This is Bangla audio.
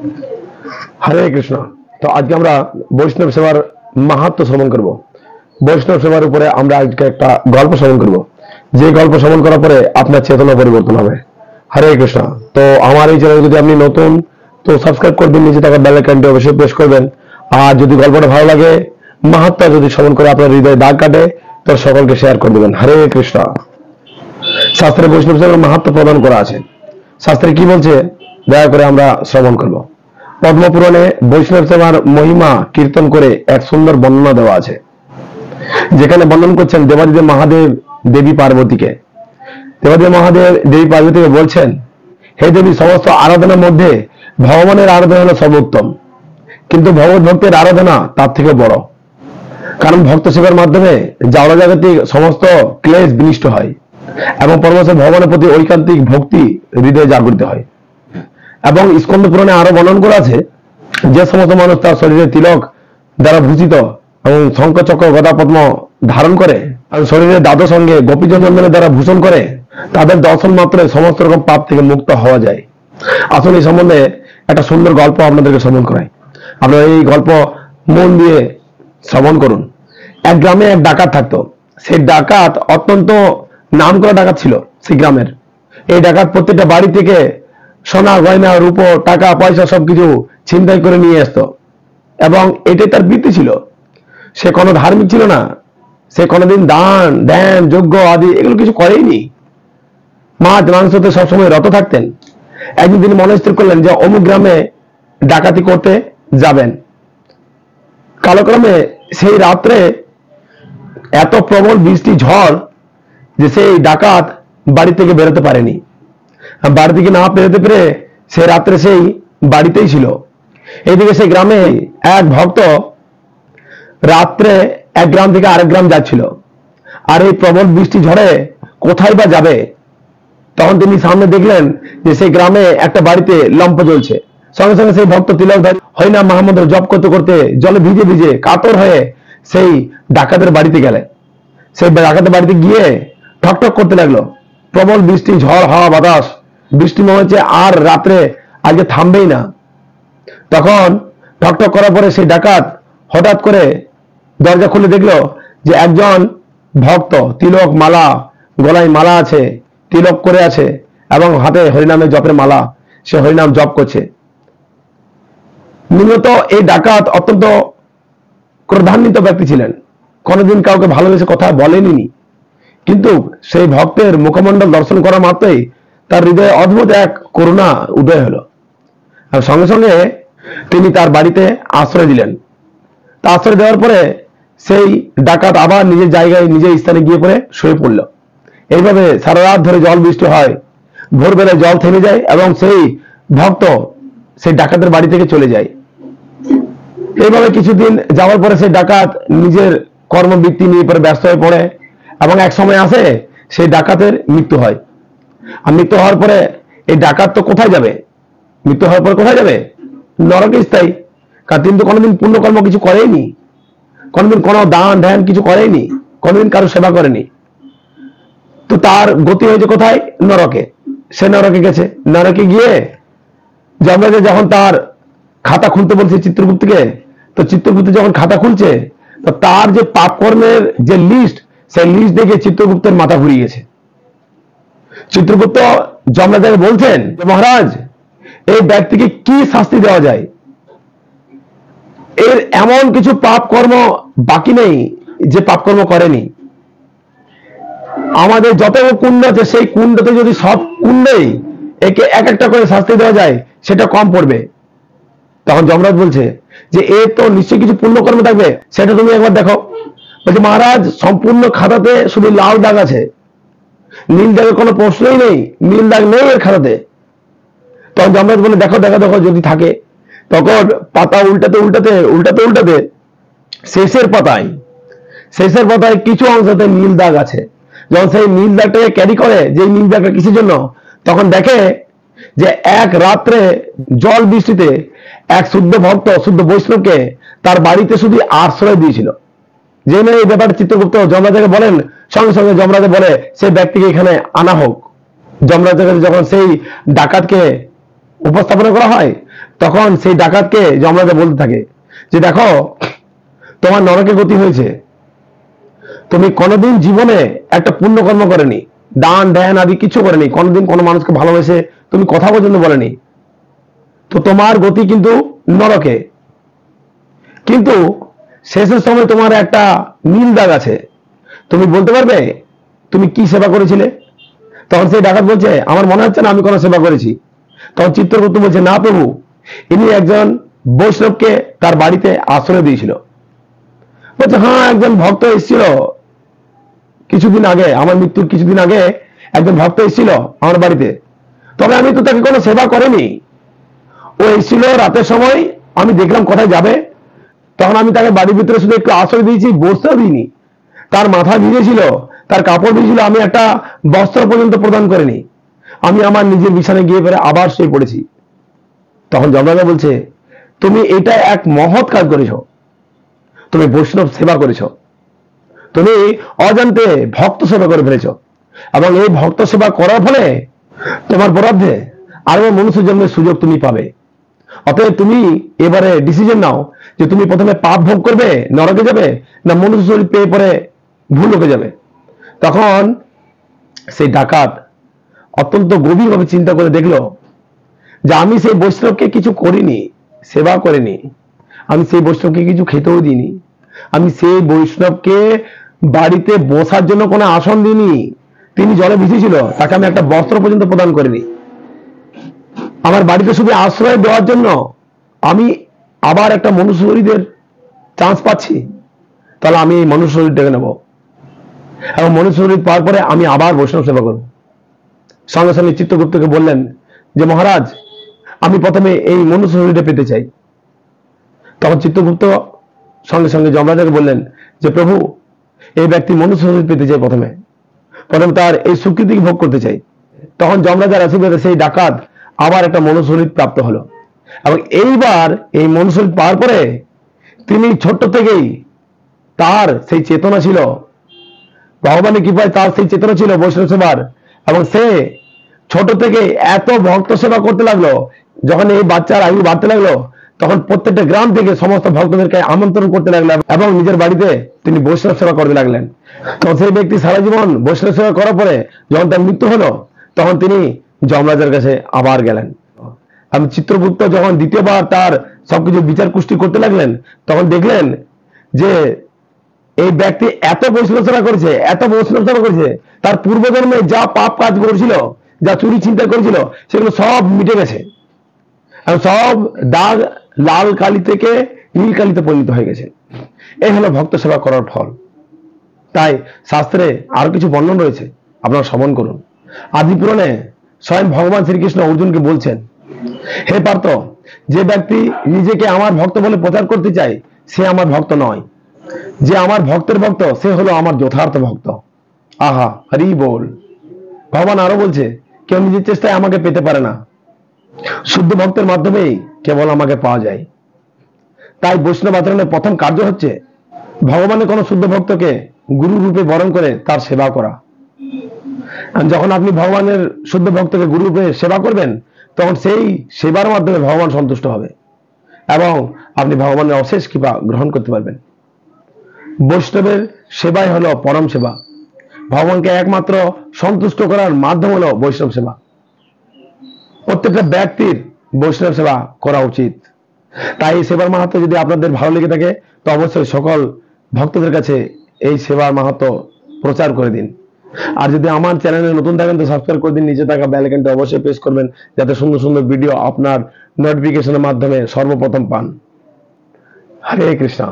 हरे कृष्ण। तो आज के আমরা বৈষ্ণব সেবার মাহাত্ম্য শ্রবণ করব। বৈষ্ণব সেবার উপরে আমরা আজকে একটা গল্প শ্রবণ করব, যে গল্প শ্রবণ করার পরে আপনার চেতনা পরিবর্তন হবে। হরে কৃষ্ণ। তো আমার এই চ্যানেল যদি আপনি নতুন, তো সাবস্ক্রাইব করবেন, নিচে থাকা বেল আইকনটি অবশ্যই প্রেস করবেন। আর যদি গল্পটা ভালো লাগে, মাহাত্ম্য যদি শ্রবণ করে আপনার হৃদয়ে দাগ কাটে, তো সকলকে শেয়ার করে দেবেন। হরে কৃষ্ণ। শাস্ত্রে বৈষ্ণব সেবার মাহাত্ম্য প্রদান করা আছে। শাস্ত্রে কি বলছে দয়া করে আমরা শ্রবণ করব। পদ্মপুরাণে বৈষ্ণব সেবার মহিমা কীর্তন করে এক সুন্দর বর্ণনা দেওয়া আছে, যেখানে বর্ণন করছেন দেবাদিদেব মহাদেব দেবী পার্বতীকে। দেবাদিদেব মহাদেব দেবী পার্বতীকে বলছেন, হে দেবী, সমস্ত আরাধনার মধ্যে ভগবানের আরাধনা হলো সর্বোত্তম, কিন্তু ভগবত ভক্তের আরাধনা তার থেকে বড়। কারণ ভক্ত সেবার মাধ্যমে জড়জাগতিক সমস্ত ক্লেশ বিনষ্ট হয় এবং পরমেশ্বর ভগবানের প্রতি ঐকান্তিক ভক্তি হৃদয়ে জাগরিত হয়। এবং স্কন্দ পুরাণে আরো বর্ণন করা আছে, যে সমস্ত মানুষ তার শরীরে তিলক দ্বারা ভূষিত এবং শঙ্খ চক্র গদা পদ্ম ধারণ করে এবং শরীরে দ্বাদশ সঙ্গে গোপীজন চন্দনের দ্বারা ভূষণ করে, তাদের দর্শন মাত্রে সমস্ত রকম পাপ থেকে মুক্ত হওয়া যায়। আসলে এই সম্বন্ধে একটা সুন্দর গল্প আপনাদেরকে শ্রবণ করাই। আপনারা এই গল্প মন দিয়ে শ্রবণ করুন। এক গ্রামে এক ডাকাত থাকতো। সেই ডাকাত অত্যন্ত নাম করা ডাকাত ছিল সেই গ্রামের। এই ডাকাত প্রত্যেকটা বাড়ি থেকে সোনা গয়না রূপো টাকা পয়সা সবকিছু ছিনতাই করে নিয়ে আসতো এবং এটাই তার বৃত্তি ছিল। সে কোনো ধার্মিক ছিল না, সে কোনোদিন দান ধ্যান যজ্ঞ আদি এগুলো কিছু করেইনি। মাছ মাংসতে সবসময় রত থাকতেন। একদিন তিনি মনস্থির করলেন যে অমুক গ্রামে ডাকাতি করতে যাবেন। কালক্রমে সেই রাত্রে এত প্রবল বৃষ্টি ঝড় যে সেই ডাকাত বাড়ি থেকে বেরোতে পারেনি। বাড়ি থেকে না বেরোতে পেরে সে রাত্রে সেই বাড়িতেই ছিল। এইদিকে সেই গ্রামে এক ভক্ত রাত্রে এক গ্রাম থেকে আরেক গ্রাম যাচ্ছিল, আর এই প্রবল বৃষ্টি ঝড়ে কোথায় বা যাবে। তখন তিনি সামনে দেখলেন যে সেই গ্রামে একটা বাড়িতে লম্প জ্বলছে। সঙ্গে সঙ্গে সেই ভক্ত তিলক হরিনাম মাহমুদ জপ করতে করতে জলে ভিজে ভিজে কাতর হয়ে সেই ডাকাতের বাড়িতে গেলেন। সেই ডাকাতের বাড়িতে গিয়ে ঠকঠক করতে লাগলো। প্রবল বৃষ্টি, ঝড় হাওয়া বাতাস, বৃষ্টি মনে হচ্ছে আর রাত্রে আজকে থামবেই না। তখন ঠকঠক করার পরে সেই ডাকাত হঠাৎ করে দরজা খুলে দেখলো যে একজন ভক্ত তিলক মালা, গলায় মালা আছে, তিলক করে আছে এবং হাতে হরিনামের জপের মালা, সে হরিনাম জপ করছে। মূলত এই ডাকাত অত্যন্ত ক্রোধান্বিত ব্যক্তি ছিলেন, কোনোদিন কাউকে ভালোবেসে কথা বলেনি, কিন্তু সেই ভক্তের মুখমণ্ডল দর্শন করা মাত্রই তার হৃদয়ে অদ্ভুত এক করুণা উদয় হলো। আর সঙ্গে সঙ্গে তিনি তার বাড়িতে আশ্রয় দিলেন। তা আশ্রয় দেওয়ার পরে সেই ডাকাত আবার নিজের জায়গায় নিজের স্থানে গিয়ে পড়ে শুয়ে পড়ল। এইভাবে সারা রাত ধরে জল বৃষ্টি হয়, ভোরবেলায় জল থেমে যায় এবং সেই ভক্ত সেই ডাকাতের বাড়ি থেকে চলে যায়। এইভাবে কিছুদিন যাওয়ার পরে সেই ডাকাত নিজের কর্মবৃত্তি নিয়ে পরে ব্যস্ত হয়ে পড়ে এবং এক সময় আসে সেই ডাকাতের মৃত্যু হয়। আর মৃত্যু হওয়ার পরে এই ডাকাত তো কোথায় যাবে? মৃত্যু হওয়ার পরে কোথায় যাবে? নরকে স্থায়ী। কারণ তিনি তো কোনোদিন পুণ্যকর্ম কিছু করেনি, কোনোদিন কোনো দান ধ্যান কিছু করেনি, কোনোদিন কারো সেবা করেনি। তো তার গতি হয়েছে কোথায়? নরকে। সে নরকে গেছে। নরকে গিয়ে যমরাজা যখন তার খাতা খুলতে বলছে চিত্রগুপ্তকে, তো চিত্রগুপ্ত যখন খাতা খুলছে, তো তার যে পাপ কর্মের যে লিস্ট, সেই লিস্ট দেখে চিত্রগুপ্তের মাথা ঘুরিয়ে গেছে। চিত্রগুপ্ত যমরাজাকে বলছেন, মহারাজ, এই ব্যক্তিকে কি শাস্তি দেওয়া যায়? এর এমন কিছু পাপ কর্ম বাকি নেই যে পাপ কর্ম করেনি। আমাদের যত কুণ্ড আছে সেই কুণ্ডতে যদি সব কুণ্ডেই একে এক একটা করে শাস্তি দেওয়া যায়, সেটা কম পড়বে। তখন যমরাজ বলছে যে এ তো নিশ্চয়ই কিছু পুণ্যকর্ম থাকবে, সেটা তুমি একবার দেখো। বলছে, মহারাজ, সম্পূর্ণ খাতাতে শুধু লাল দাগ আছে, নীল দাগের কোনো প্রশ্নই নেই, নীল দাগ নেই এর খাতাতে। তখন যমরাজ বলে, দেখো দেখো দেখো যদি থাকে। তখন পাতা উল্টাতে উল্টাতে উল্টাতে উল্টাতে শেষের পাতায় কিছু অংশতে নীল দাগ আছে। যখন সেই নীল দাগটাকে ক্যারি করে, যে নীল দাগটা কিসের জন্য, তখন দেখে যে এক রাত্রে জল বৃষ্টিতে এক শুদ্ধ ভক্ত, শুদ্ধ বৈষ্ণবকে তার বাড়িতে শুধু আশ্রয় দিয়েছিল। যে মেয়ে এই ব্যাপারে চিত্রগুপ্ত যমরাজাকে বলেন, সঙ্গে সঙ্গে যমরাজা বলে সেই ব্যক্তিকে এখানে আনা হোক। যমরাজাকে যখন সেই ডাকাতকে উপস্থাপনা করা হয়, তখন সেই ডাকাতকে যমরাজা বলতে থাকে যে দেখো, তোমার নরকে গতি হয়েছে, তুমি কোনোদিন জীবনে একটা পুণ্যকর্ম করেনি, দান ধ্যান আদি কিছু করেনি, কোনোদিন কোনো মানুষকে ভালোবেসে তুমি কথা পর্যন্ত বলেনি, তো তোমার গতি কিন্তু নরকে। কিন্তু শেষের সময় তোমার একটা নীল দাগ আছে, তুমি বলতে পারবে তুমি কি সেবা করেছিলে? তখন সেই ডাকাত বলছে, আমার মনে হচ্ছে না আমি কোনো সেবা করেছি। তখন চিত্রগুপ্ত বলছে, না প্রভু, ইনি একজন বৈষ্ণবকে তার বাড়িতে আশ্রয় দিয়েছিল। বলছে, হ্যাঁ, একজন ভক্ত এসেছিল কিছুদিন আগে, আমার মৃত্যুর কিছুদিন আগে একজন ভক্ত এসেছিল আমার বাড়িতে, তবে আমি তো তাকে কোনো সেবা করিনি। ও এসেছিল রাতের সময়, আমি দেখলাম কোথায় যাবে, তখন আমি তাকে বাড়ির ভিতরে শুধু একটু আশ্রয় দিয়েছি, বসতেও দিইনি। তার মাথা ভিজেছিল, তার কাপড় ভিজেছিল, আমি একটা বস্ত্র পর্যন্ত প্রদান করিনি। আমি আমার নিজের বিছানায় গিয়ে পরে আবার শুয়ে পড়েছি। তখন যমরাজা বলছে, তুমি এটা এক মহৎ কাজ করেছ, তুমি বৈষ্ণব সেবা করেছ, তুমি অজান্তে ভক্ত সেবা করে ফেলেছ, এবং এই ভক্ত সেবা করার ফলে তোমার বরাদ্দে আরো মনুষ্য জন্মের সুযোগ তুমি পাবে। অতএব তুমি এবারে ডিসিশন নাও যে তুমি প্রথমে পাপ ভোগ করবে, নরকে যাবে, না মনুষ্য শরীর পেয়ে পরে ভূলোকে যাবে। তখন সেই ডাকাত অত্যন্ত গভীরভাবে চিন্তা করে দেখলো যে আমি সেই বৈষ্ণবকে কিছু করিনি, সেবা করিনি, আমি সেই বৈষ্ণবকে কিছু খেতেও দিইনি, আমি সেই বৈষ্ণবকে বাড়িতে বসার জন্য কোনো আসন দিইনি, তিনি জলে ভিজেছিল, তাকে আমি একটা বস্ত্র পর্যন্ত প্রদান করিনি। আমার বাড়িতে শুধু আশ্রয় দেওয়ার জন্য আমি আবার একটা মনুষ্য শরীরের চান্স পাচ্ছি, তাহলে আমি এই মনুষ্য শরীর ডেকে নেব, এবং মনুষ্য শরীর পাওয়ার পরে আমি আবার বৈষ্ণব সেবা করব। সঙ্গে সঙ্গে চিত্রগুপ্তকে বললেন যে মহারাজ, আমি প্রথমে এই মনুষ্য শরীরটা পেতে চাই। তখন চিত্রগুপ্ত সঙ্গে সঙ্গে যমরাজাকে বললেন যে প্রভু, এই ব্যক্তি মনুষ্য শরীর পেতে চাই, প্রথমে তার এই স্বীকৃতি ভোগ করতে চাই। তখন যমরাজার আশীর্বাদে সেই ডাকাত আবার একটা মনুষ্য শরীর প্রাপ্ত হলো, এবং এইবার এই মনুষ্য শরীর পাওয়ার পরে তিনি ছোট্ট থেকেই তার সেই চেতনা ছিল, ভগবানের কৃপায় তার সেই চেতনা ছিল বৈষ্ণব সেবার, এবং সে ছোট থেকে এত ভক্ত সেবা করতে লাগলো। যখন এই বাচ্চার আয়ু বাড়তে লাগলো, তখন প্রত্যেকটা গ্রাম থেকে সমস্ত ভক্তদেরকে আমন্ত্রণ করতে লাগলেন, এবং নিজের বাড়িতে তিনি বৈষ্ণব সেবা করতে লাগলেন। তো সেই ব্যক্তি সারা জীবন বৈষ্ণব সেবা করার পরে যখন তার মৃত্যু হলো, তখন তিনি যমরাজের কাছে আবার গেলেন। আমি চিত্রগুপ্ত যখন দ্বিতীয়বার তার সবকিছু বিচার কুষ্টি করতে লাগলেন, তখন দেখলেন যে এই ব্যক্তি এত বৈষ্ণব সেবা করেছে, এত বৈষ্ণব সেবা করেছে, তার পূর্বজন্মে যা পাপ কাজ করেছিল, যা চুরি চিন্তা করেছিল, সেগুলো সব মিটে গেছে, এবং সব দাগ লাল কালি থেকে নীল কালিতে পরিণত হয়ে গেছে। এই হলো ভক্ত সেবা করার ফল। তাই শাস্ত্রে আরো কিছু বর্ণন রয়েছে, আপনারা শ্রবণ করুন। আদি পুরাণে স্বয়ং ভগবান শ্রীকৃষ্ণ অর্জুনকে বলছেন, হে পার্থ, যে ব্যক্তি নিজেকে আমার ভক্ত বলে প্রচার করতে চায়, সে আমার ভক্ত নয়। যে আমার ভক্তের ভক্ত, সে হলো আমার যথার্থ ভক্ত। আহা, হরি বল। ভগবান আরো বলছে, কেউ নিজের চেষ্টায় আমাকে পেতে পারে না, শুদ্ধ ভক্তের মাধ্যমেই কেবল আমাকে পাওয়া যায়। তাই বৈষ্ণব আচরণের প্রথম কার্য হচ্ছে ভগবানের কোন শুদ্ধ ভক্তকে গুরু রূপে বরণ করে তার সেবা করা। যখন আপনি ভগবানের শুদ্ধ ভক্তকে গুরু রূপে সেবা করবেন, তখন সেই সেবার মাধ্যমে ভগবান সন্তুষ্ট হবে, এবং আপনি ভগবানের অশেষ কৃপা গ্রহণ করতে পারবেন। বৈষ্ণবের সেবাই হলো পরম সেবা। ভগবানকে একমাত্র সন্তুষ্ট করার মাধ্যম হলো বৈষ্ণব সেবা। প্রত্যেকটা ব্যক্তির বৈষ্ণব সেবা করা উচিত। তাই এই সেবার মাহাত্ম্য যদি আপনাদের ভালো লেগে থাকে, তো অবশ্যই সকল ভক্তদের কাছে এই সেবার মাহাত্ম্য প্রচার করে দিন। আর যদি আমার চ্যানেলে নতুন থাকেন, তো সাবস্ক্রাইব করে দিন, নিচে থাকা বেল আইকনটা অবশ্যই প্রেস করবেন, যাতে সুন্দর সুন্দর ভিডিও আপনার নোটিফিকেশনের মাধ্যমে সর্বপ্রথম পান। হরে কৃষ্ণ।